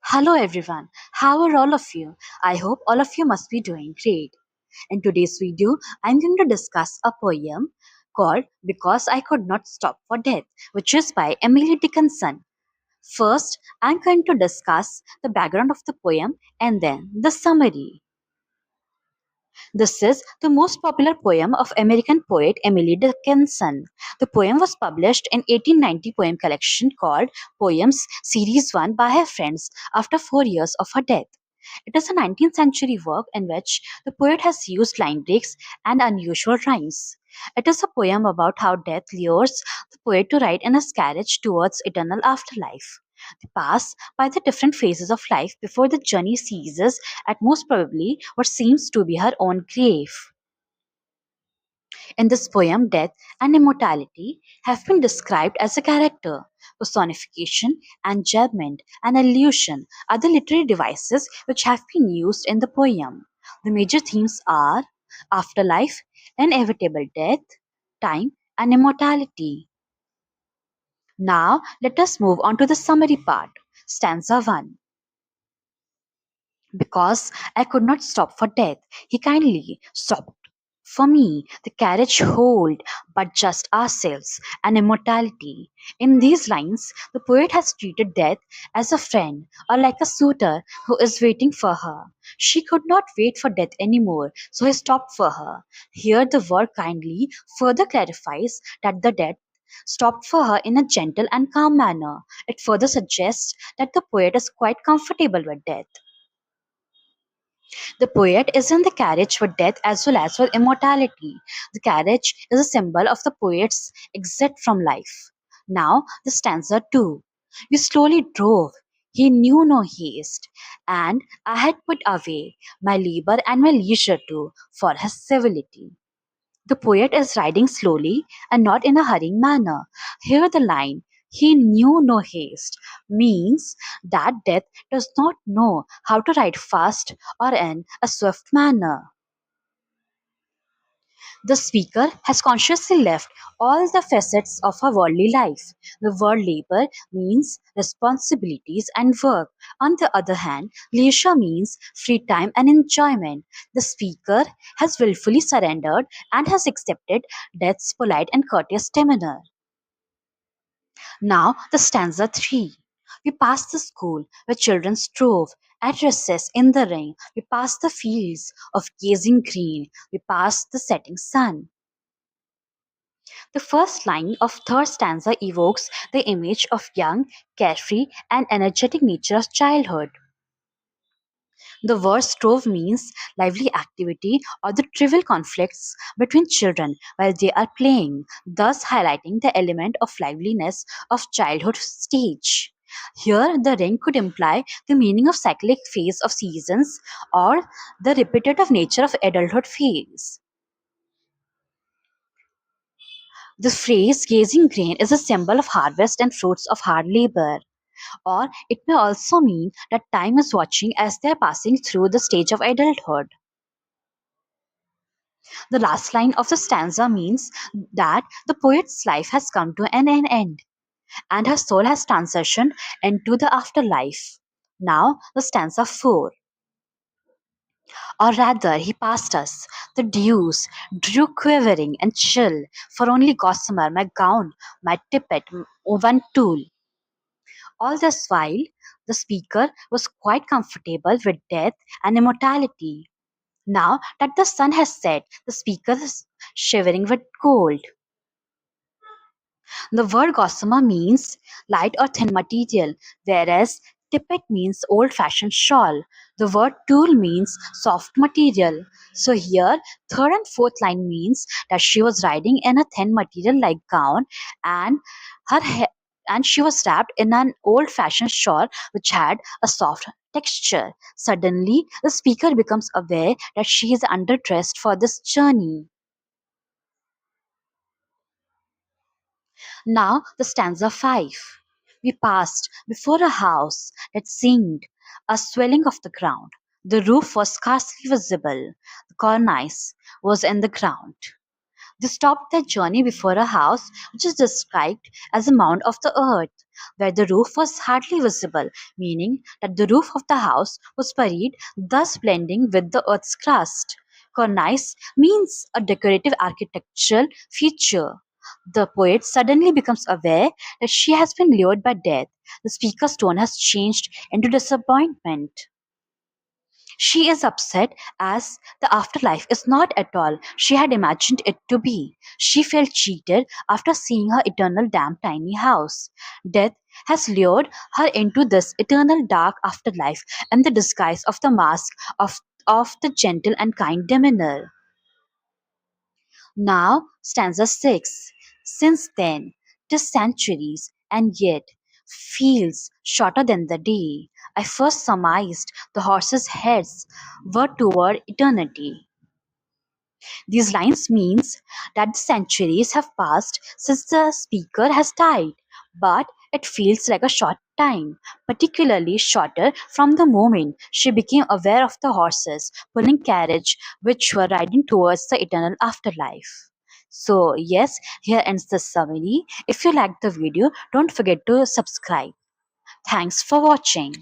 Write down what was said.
Hello everyone, how are all of you? I hope all of you must be doing great. In today's video, I'm going to discuss a poem called Because I Could Not Stop for Death, which is by Emily Dickinson. First, I'm going to discuss the background of the poem and then the summary. This is the most popular poem of American poet Emily Dickinson. The poem was published in 1890 poem collection called Poems Series 1 by her friends after 4 years of her death. It is a 19th century work in which the poet has used line breaks and unusual rhymes. It is a poem about how death lures the poet to ride in his carriage towards eternal afterlife. They pass by the different phases of life before the journey ceases at most probably what seems to be her own grave. In this poem, death and immortality have been described as a character. Personification, enjambment, and allusion are the literary devices which have been used in the poem. The major themes are afterlife, inevitable death, time, and immortality. Now, let us move on to the summary part. Stanza 1. Because I could not stop for death, he kindly stopped for me. The carriage hold, but just ourselves and immortality. In these lines, the poet has treated death as a friend or like a suitor who is waiting for her. She could not wait for death anymore, so he stopped for her. Here, the word kindly further clarifies that the death stopped for her in a gentle and calm manner. It further suggests that the poet is quite comfortable with death. The poet is in the carriage with death as well as with immortality. The carriage is a symbol of the poet's exit from life. Now, the stanza 2. We slowly drove. He knew no haste, and I had put away my labor and my leisure too for his civility. The poet is riding slowly and not in a hurrying manner. Here the line, he knew no haste, means that death does not know how to ride fast or in a swift manner. The speaker has consciously left all the facets of her worldly life. The word labor means responsibilities and work. On the other hand, leisure means free time and enjoyment. The speaker has willfully surrendered and has accepted death's polite and courteous demeanor. Now, the stanza 3. We passed the school where children strove at recess in the rain. We passed the fields of gazing green. We passed the setting sun. The first line of third stanza evokes the image of young, carefree, and energetic nature of childhood. The word strove means lively activity or the trivial conflicts between children while they are playing, thus highlighting the element of liveliness of childhood stage. Here, the ring could imply the meaning of cyclic phase of seasons or the repetitive nature of adulthood phase. The phrase gazing grain is a symbol of harvest and fruits of hard labor. Or it may also mean that time is watching as they are passing through the stage of adulthood. The last line of the stanza means that the poet's life has come to an end and her soul has transitioned into the afterlife. Now, the stanza 4. Or rather, he passed us. The dews drew quivering and chill, for only gossamer, my gown, my tippet, one tool. All this while, the speaker was quite comfortable with death and immortality. Now that the sun has set, the speaker is shivering with cold. The word gossamer means light or thin material, whereas tippet means old fashioned shawl. The word tulle means soft material. So here, third and fourth line means that she was riding in a thin material like gown and her hair. And she was wrapped in an old fashioned shawl which had a soft texture. Suddenly, the speaker becomes aware that she is underdressed for this journey. Now the stanza 5. We passed before a house that seemed a swelling of the ground. The roof was scarcely visible. The cornice was in the ground. They stopped their journey before a house which is described as a mound of the earth. where the roof was hardly visible, meaning that the roof of the house was buried, thus blending with the earth's crust. Cornice means a decorative architectural feature. The poet suddenly becomes aware that she has been lured by death. The speaker's tone has changed into disappointment. She is upset as the afterlife is not at all she had imagined it to be. She felt cheated after seeing her eternal damn tiny house. Death has lured her into this eternal dark afterlife in the disguise of the mask of the gentle and kind demeanor. Now, stanza 6. Since then, 'tis centuries, and yet feels shorter than the day. I first surmised the horses' heads were toward eternity. These lines means that the centuries have passed since the speaker has died, but it feels like a short time, particularly shorter from the moment she became aware of the horses pulling carriage which were riding towards the eternal afterlife. So yes, here ends the summary. If you liked the video, don't forget to subscribe. Thanks for watching.